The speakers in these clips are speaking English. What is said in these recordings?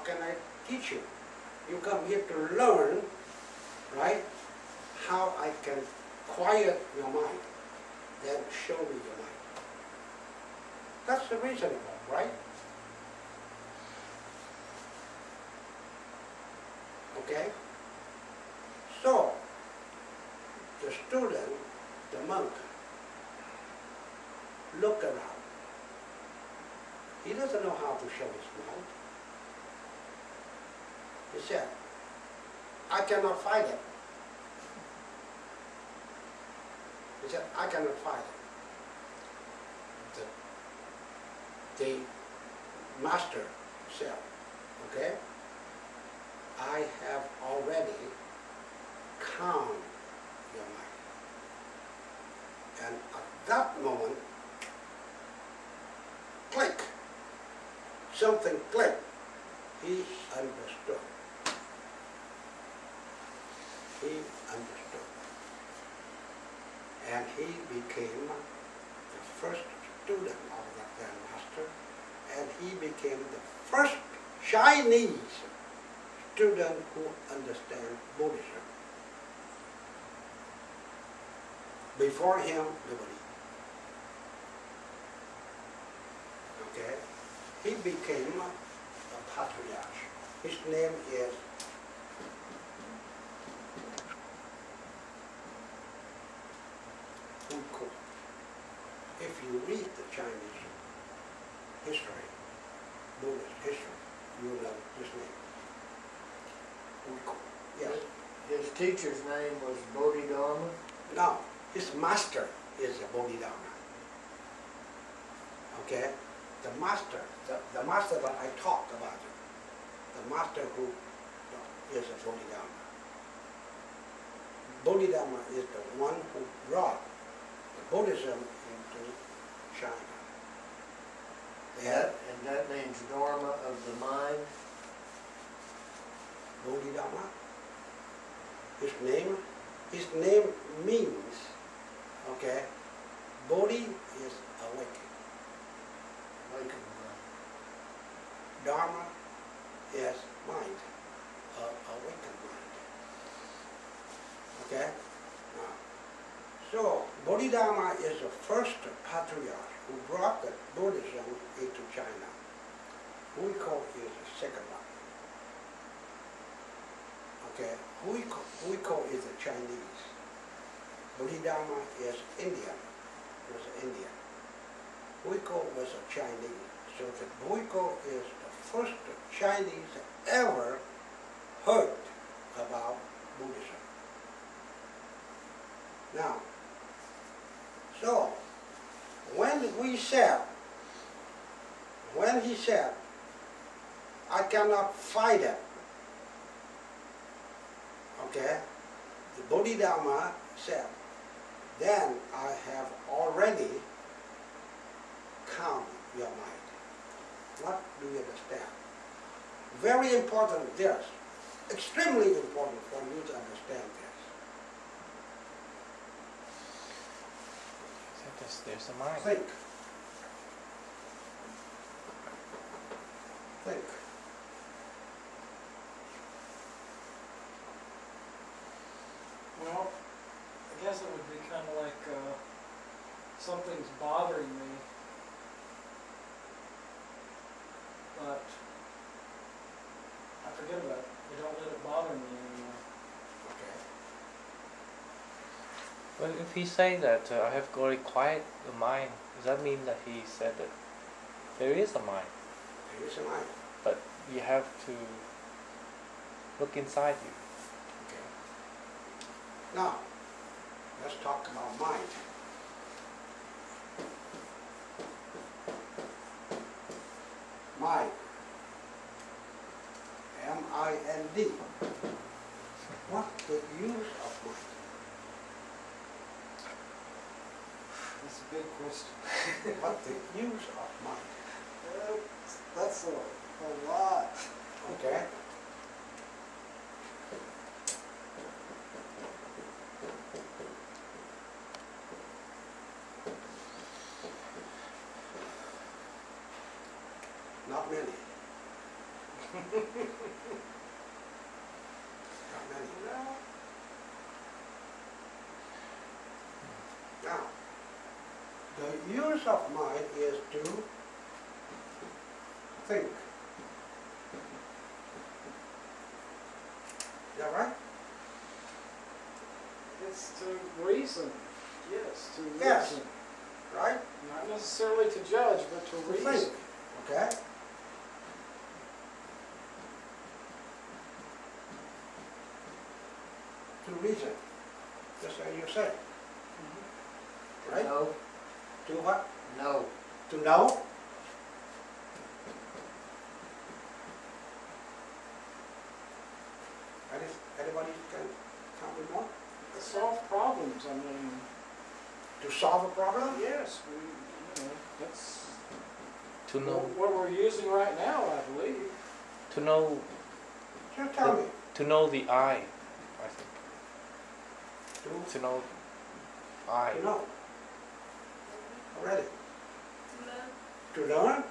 can I teach you? You come here to learn, right? How I can quiet your mind. Then show me your mind. That's reasonable, right? Okay? So, the student, the monk, look around. He doesn't know how to show his mind. He said, I cannot fight it. He said, I cannot fight it. The master said, okay, I have already calmed your mind. And at that moment, click, something clicked. He understood. He understood. And he became the first student of the Grand Master, and he became the first Chinese student who understands Buddhism. Before him, nobody. Okay? He became a patriarch. His name is if you read the Chinese history, Buddhist history, you will know his name. Yes. His teacher's name was Bodhidharma? No, his master is a Bodhidharma. Okay? The master that I talked about, the master who is a Bodhidharma. Bodhidharma is the one who brought the Buddhism into China. And that means Dharma of the mind? Bodhidharma. His name means, okay, Bodhi is awakened. Awakened mind. Dharma is mind, awakened mind. Okay? So, Bodhidharma is the first patriarch who brought the Buddhism into China. Huiko is the second one. Okay? Huiko is the Chinese. Bodhidharma is Indian. Was Indian. Huiko was a Chinese. So the Huiko is the first Chinese ever heard about Buddhism. Now, so when he said, I cannot fight it, okay, the Bodhidharma said, then I have already calmed your mind. What do you understand? Very important this, extremely important for you to understand this. There's a mind. Think. Think. Well, I guess it would be kind of like something's bothering me, but I forget about it. I don't let it bother me anymore. Okay. Well, if he say that I have already quiet the mind, does that mean that he said that there is a mind? There is a mind. But you have to look inside you. Okay. Now, let's talk about mind. Mind. M-I-N-D. What's the use of mind? That's a big question. What's the use of mind? That's a lot. Okay? Not many. Not many. Now, the use of mind is to think. Is that right? It's to reason, yes, to Yes. reason. Right? Not necessarily to judge, but to To reason. think. Okay? To reason. Just as you said. Mhm. Right? No, To what? no. To know? Anybody can tell me more? To solve problems, I mean, To solve a problem? yes, we, that's To know, what we're using right now, I believe. to know, Just tell me. to know the I. I think To to know I. know. Already. To learn?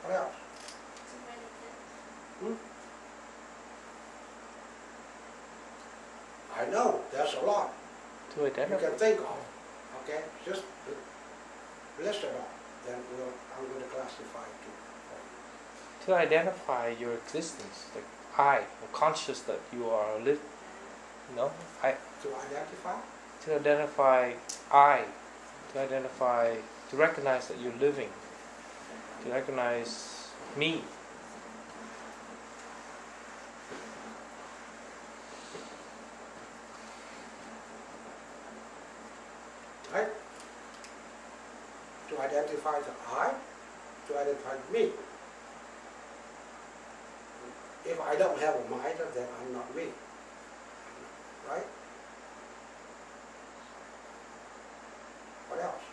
What else? Hmm? I know, there's a lot To you identify. can think of. Okay? Just list it off. Then I'm going to classify it too. To identify your existence, like I, or conscious that you are live. I. To identify? To identify I. To identify, to recognize that you're living. To recognize me. Right? To identify the I, to identify me. If I don't have a mind, then I'm not me. Right? What else?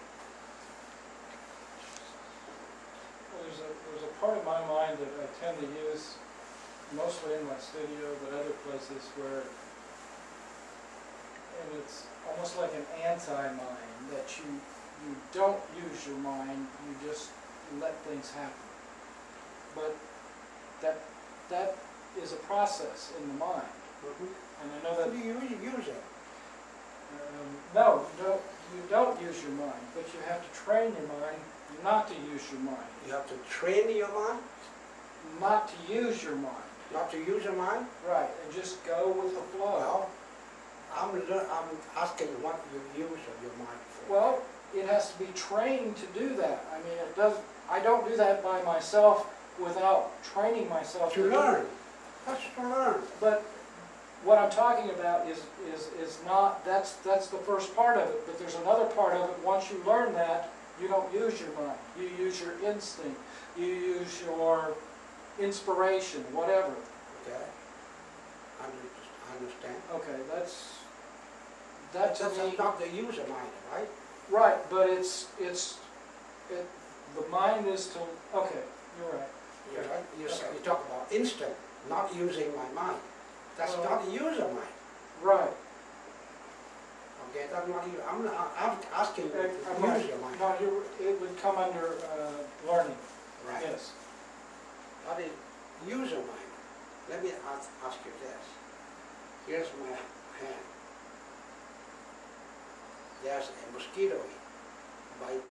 Well, there's a part of my mind that I tend to use mostly in my studio, but other places where, and it's almost like an anti-mind, that you don't use your mind, you just let things happen. But that is a process in the mind, and I know How that do you use it? no, you don't use your mind, but you have to train your mind not to use your mind, You have to train your mind not to use your mind. not to use your mind. Right, and just go with the flow. Well, I'm asking what you use of your mind for. Well, it has to be trained to do that. I mean, I don't do that by myself without training myself To do learn. it. That's to learn. But what I'm talking about is not, that's the first part of it, but there's another part of it. Once you learn that, you don't use your mind. You use your instinct. You use your inspiration, whatever. Okay? I understand. Okay, that to me. That's not the use of mind, right? Right, but the mind is to, okay, you're right. You're right. You talk about instinct, not using my mind. That's Well, not the use of mind. Right. Okay, that's not you. I'm asking you to Right. use your mind. No, it would come under learning, Right. yes. That is use your mind. Let me ask you this. Here's my hand. There's a mosquito bite